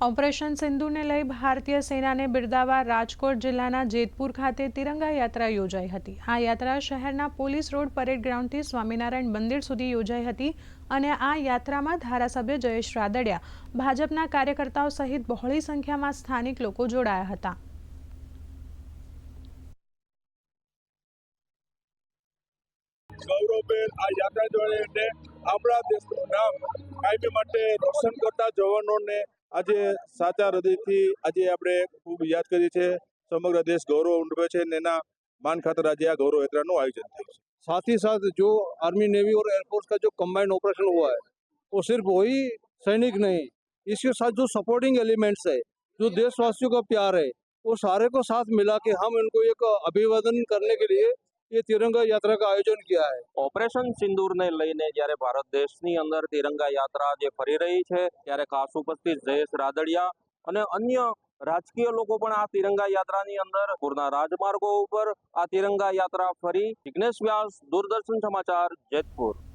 Operation સિંદૂરને લઈ ભારતીય સેનાને બિરદાવવા રાજકોટ જિલ્લાના જેતપુર ખાતે તિરંગા યાત્રા યોજાઈ હતી। આ યાત્રા શહેરના પોલીસ રોડ પરેડ ગ્રાઉન્ડથી સ્વામિનારાયણ મંદિર સુધી યોજાઈ હતી અને આ યાત્રામાં ધારાસભ્ય જયેશ રાદડિયા, ભાજપના કાર્યકર્તાઓ સહિત બહોળી સંખ્યામાં સ્થાનિક લોકો જોડાયા હતા। ગૌરવભેર આ યાત્રા જોડે આપણા દેશનું નામ કાયમી માટે રોશન કરતા જવાનોને આજે સાચા હૃદયથી આજે આપણે ખૂબ યાદ કરીએ છીએ। સમગ્ર દેશ गौरव અનુભવે છે અને એના માન ખાતર આજે આ गौरव यात्राનું आयोजन થયું છે। साथ ही साथ जो आर्मी नेवी और एयरफोर्स का जो कंबाइंड ऑपरेशन हुआ है वो सिर्फ वही सैनिक नहीं, इसके साथ जो सपोर्टिंग एलिमेंट्स है, जो देशवासियों का प्यार है, वो सारे को साथ मिला के हम इनको एक अभिवादन करने के लिए ये तिरंगा यात्रा का आयोजन किया है। ઓપરેશન સિંદૂરને લઈને જ્યારે ભારત દેશની અંદર તિરંગા યાત્રા જે ફરી રહી છે ત્યારે ખાસ ઉપસ્થિત જયેશ રાદડિયા અને અન્ય રાજકીય લોકો પણ આ તિરંગા યાત્રાની અંદર પૂરના રાજમાર્ગો ઉપર આ તિરંગા યાત્રા ફરી। જિગ્નેશ વ્યાસ, દૂરદર્શન સમાચાર, જેતપુર।